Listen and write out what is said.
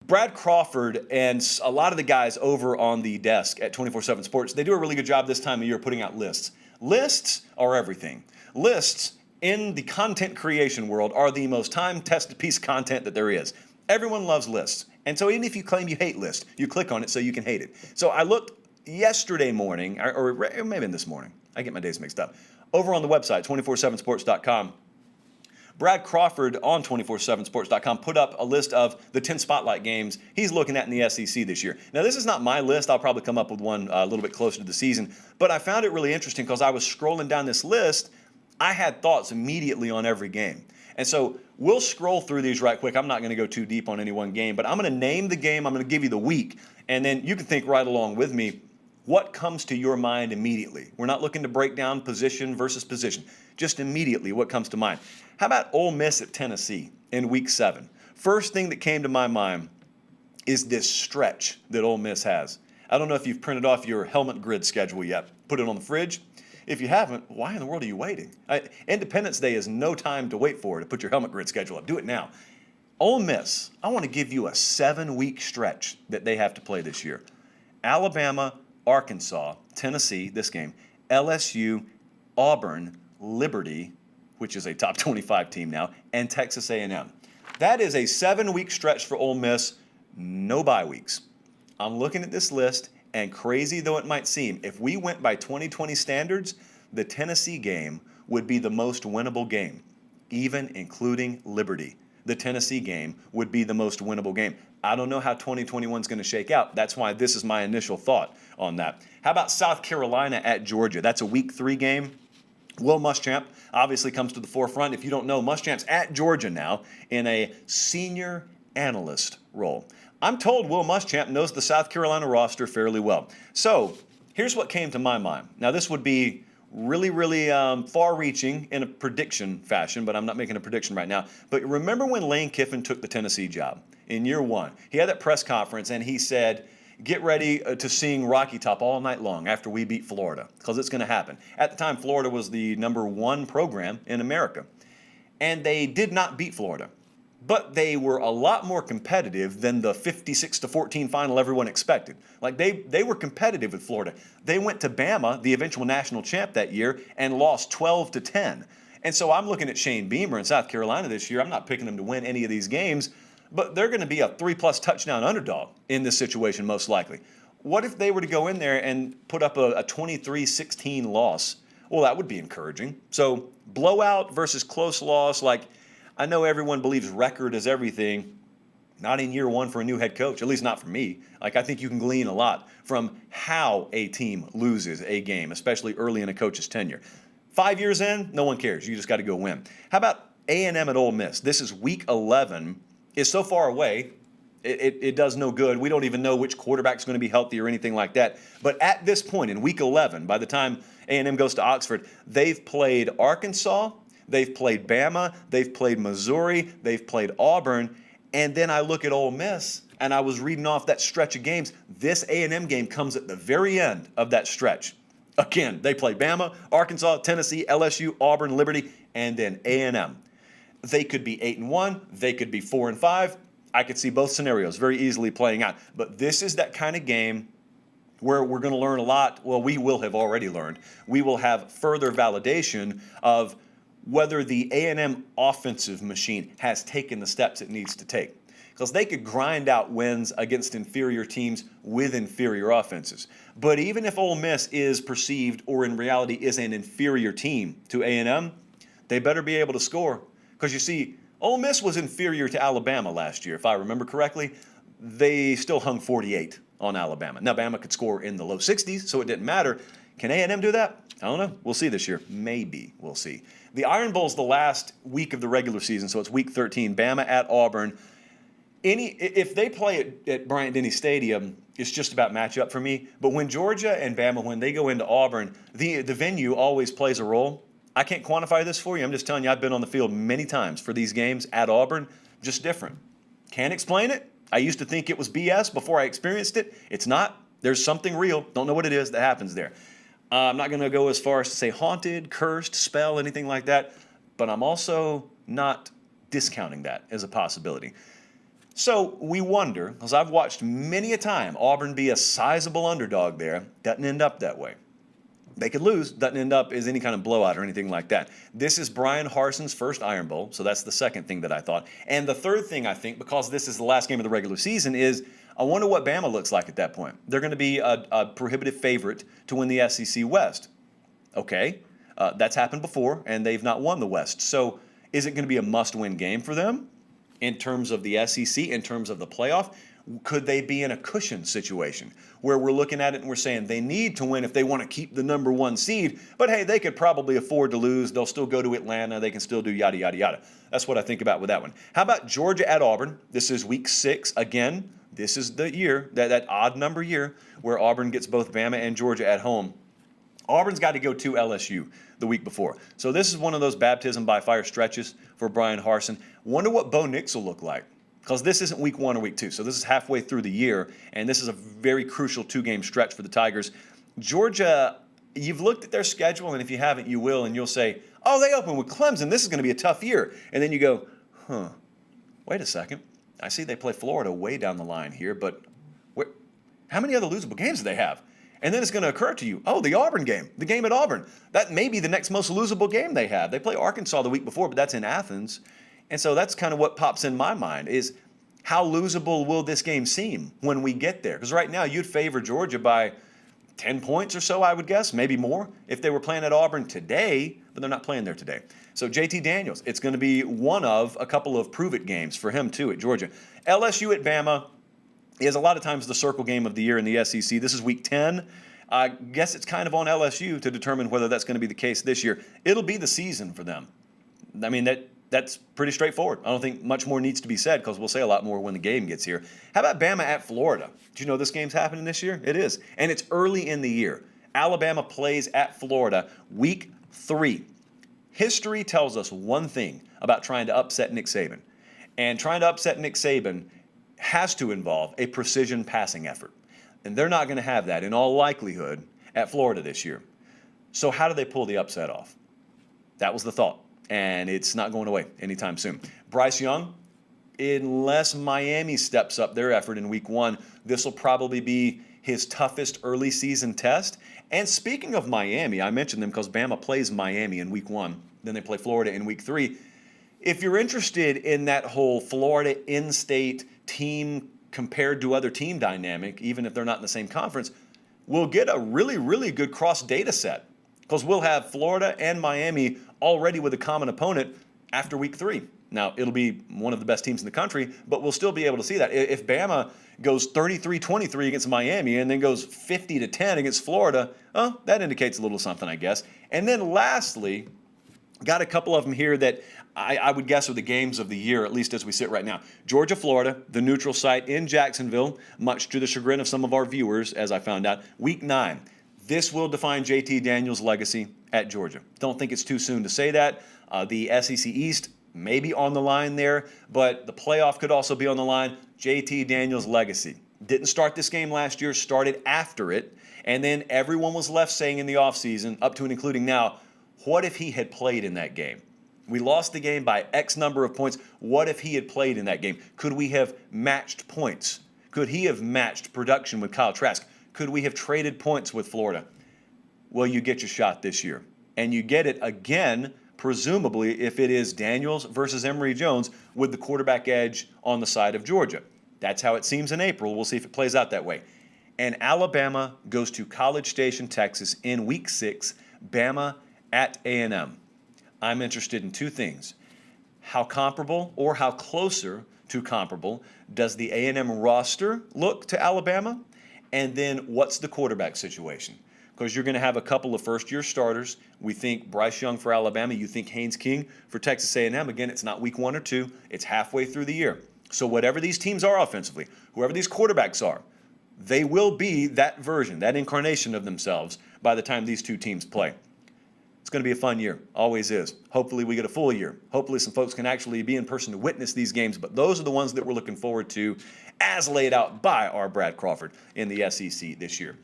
Brad Crawford and a lot of the guys over on the desk at 24/7 Sports, they do a really good job this time of year putting out lists. Lists are everything. Lists in the content creation world are the most time-tested piece of content that there is. Everyone loves lists. And so even if you claim you hate lists, you click on it so you can hate it. So I looked yesterday morning, or maybe this morning. I get my days mixed up. Over on the website, 247sports.com. Brad Crawford on 247sports.com put up a list of the 10 spotlight games he's looking at in the SEC this year. Now, this is not my list. I'll probably come up with one a little bit closer to the season. But I found it really interesting because I was scrolling down this list. I had thoughts immediately on every game. And so we'll scroll through these right quick. I'm not going to go too deep on any one game, but I'm going to name the game. I'm going to give you the week. And then you can think right along with me. What comes to your mind immediately? We're not looking to break down position versus position. Just immediately what comes to mind. How about Ole Miss at Tennessee in Week 7? First thing that came to my mind is this stretch that Ole Miss has. I don't know if you've printed off your helmet grid schedule yet. Put it on the fridge. If you haven't, why in the world are you waiting? Independence Day is no time to wait for to put your helmet grid schedule up. Do it now. Ole Miss, I want to give you a 7-week stretch that they have to play this year. Alabama, Arkansas, Tennessee, this game, LSU, Auburn, Liberty, which is a top 25 team now, and Texas A&M. That is a 7-week stretch for Ole Miss, no bye weeks. I'm looking at this list, and crazy though it might seem, if we went by 2020 standards, the Tennessee game would be the most winnable game, even including Liberty. The Tennessee game would be the most winnable game. I don't know how 2021 is going to shake out. That's why this is my initial thought on that. How about South Carolina at Georgia? That's a Week 3 game. Will Muschamp obviously comes to the forefront. If you don't know, Muschamp's at Georgia now in a senior analyst role. I'm told Will Muschamp knows the South Carolina roster fairly well. So here's what came to my mind. Now, this would be really far-reaching in a prediction fashion, but I'm not making a prediction right now. But remember when Lane Kiffin took the Tennessee job in year 1? He had that press conference, and he said, get ready to sing Rocky Top all night long after we beat Florida, because it's going to happen. At the time, Florida was the #1 program in America, and they did not beat Florida. But they were a lot more competitive than the 56-14 final everyone expected. Like they were competitive with Florida. They went to Bama, the eventual national champ that year, and lost 12-10. And so I'm looking at Shane Beamer in South Carolina this year. I'm not picking them to win any of these games, but they're going to be a 3+ touchdown underdog in this situation most likely. What if they were to go in there and put up a 23-16 loss? Well, that would be encouraging. So blowout versus close loss, like, I know everyone believes record is everything. Not in year 1 for a new head coach, at least not for me. Like, I think you can glean a lot from how a team loses a game, especially early in a coach's tenure. 5 years in, no one cares. You just got to go win. How about A&M at Ole Miss? This is Week 11. It's so far away, it does no good. We don't even know which quarterback's going to be healthy or anything like that. But at this point in Week 11, by the time A&M goes to Oxford, they've played Arkansas, they've played Bama, they've played Missouri, they've played Auburn, and then I look at Ole Miss, and I was reading off that stretch of games. This A&M game comes at the very end of that stretch. Again, they play Bama, Arkansas, Tennessee, LSU, Auburn, Liberty, and then A&M. They could be 8-1, they could be 4-5. I could see both scenarios very easily playing out. But this is that kind of game where we're going to learn a lot. Well, we will have already learned. We will have further validation of whether the A&M offensive machine has taken the steps it needs to take. Because they could grind out wins against inferior teams with inferior offenses. But even if Ole Miss is perceived or in reality is an inferior team to A&M, they better be able to score. Because you see, Ole Miss was inferior to Alabama last year, if I remember correctly. They still hung 48 on Alabama. Now, Bama could score in the low 60s, so it didn't matter. Can A&M do that? I don't know. We'll see this year. Maybe. We'll see. The Iron Bowl's the last week of the regular season, so it's Week 13. Bama at Auburn. If they play at Bryant-Denny Stadium, it's just about matchup for me. But when Georgia and Bama, when they go into Auburn, the venue always plays a role. I can't quantify this for you. I'm just telling you, I've been on the field many times for these games at Auburn. Just different. Can't explain it. I used to think it was BS before I experienced it. It's not. There's something real. Don't know what it is that happens there. I'm not going to go as far as to say haunted, cursed, spell, anything like that. But I'm also not discounting that as a possibility. So we wonder, because I've watched many a time Auburn be a sizable underdog there, doesn't end up that way. They could lose, doesn't end up as any kind of blowout or anything like that. This is Brian Harson's first Iron Bowl, so that's the second thing that I thought. And the third thing I think, because this is the last game of the regular season, is I wonder what Bama looks like at that point. They're going to be a prohibitive favorite to win the SEC West. Okay, that's happened before, and they've not won the West. So is it going to be a must-win game for them in terms of the SEC, in terms of the playoff? Could they be in a cushion situation where we're looking at it and we're saying they need to win if they want to keep the number one seed, but hey, they could probably afford to lose. They'll still go to Atlanta. They can still do yada, yada, yada. That's what I think about with that one. How about Georgia at Auburn? This is week 6. Again, this is the year, that odd number year, where Auburn gets both Bama and Georgia at home. Auburn's got to go to LSU the week before. So this is one of those baptism by fire stretches for Brian Harsin. Wonder what Bo Nix will look like, because this isn't week 1 or week 2. So this is halfway through the year, and this is a very crucial 2-game stretch for the Tigers. Georgia, you've looked at their schedule, and if you haven't, you will, and you'll say, oh, they open with Clemson. This is going to be a tough year. And then you go, wait a second. I see they play Florida way down the line here, but how many other losable games do they have? And then it's going to occur to you, oh, the Auburn game, the game at Auburn. That may be the next most losable game they have. They play Arkansas the week before, but that's in Athens. And so that's kind of what pops in my mind is how losable will this game seem when we get there? Because right now you'd favor Georgia by 10 points or so, I would guess, maybe more, if they were playing at Auburn today, but they're not playing there today. So JT Daniels, it's going to be one of a couple of prove-it games for him, too, at Georgia. LSU at Bama is a lot of times the circle game of the year in the SEC. This is week 10. I guess it's kind of on LSU to determine whether that's going to be the case this year. It'll be the season for them. I mean, that's pretty straightforward. I don't think much more needs to be said because we'll say a lot more when the game gets here. How about Bama at Florida? Do you know this game's happening this year? It is. And it's early in the year. Alabama plays at Florida week 3. History tells us one thing about trying to upset Nick Saban. And trying to upset Nick Saban has to involve a precision passing effort. And they're not going to have that in all likelihood at Florida this year. So how do they pull the upset off? That was the thought. And it's not going away anytime soon. Bryce Young, unless Miami steps up their effort in week 1, this will probably be his toughest early season test. And speaking of Miami, I mentioned them because Bama plays Miami in week 1. Then they play Florida in week 3. If you're interested in that whole Florida in-state team compared to other team dynamic, even if they're not in the same conference, we'll get a really, really good cross data set because we'll have Florida and Miami already with a common opponent after week 3. Now, it'll be one of the best teams in the country, but we'll still be able to see that. If Bama goes 33-23 against Miami and then goes 50-10 against Florida, that indicates a little something, I guess. And then lastly, got a couple of them here that I would guess are the games of the year, at least as we sit right now. Georgia, Florida, the neutral site in Jacksonville, much to the chagrin of some of our viewers, as I found out. Week 9, this will define JT Daniels' legacy at Georgia. Don't think it's too soon to say that. The SEC East may be on the line there, but the playoff could also be on the line. JT Daniels' legacy. Didn't start this game last year, started after it, and then everyone was left saying in the offseason, up to and including now, what if he had played in that game? We lost the game by X number of points. What if he had played in that game? Could we have matched points? Could he have matched production with Kyle Trask? Could we have traded points with Florida? Well, you get your shot this year. And you get it again, presumably, if it is Daniels versus Emory Jones with the quarterback edge on the side of Georgia. That's how it seems in April. We'll see if it plays out that way. And Alabama goes to College Station, Texas in week 6, Bama at A&M. I'm interested in 2 things. How comparable or how closer to comparable does the A&M roster look to Alabama? And then what's the quarterback situation? Because you're going to have a couple of first-year starters. We think Bryce Young for Alabama. You think Haynes King for Texas A&M. Again, it's not week 1 or 2. It's halfway through the year. So whatever these teams are offensively, whoever these quarterbacks are, they will be that version, that incarnation of themselves by the time these 2 teams play. It's going to be a fun year. Always is. Hopefully we get a full year. Hopefully some folks can actually be in person to witness these games. But those are the ones that we're looking forward to as laid out by our Brad Crawford in the SEC this year.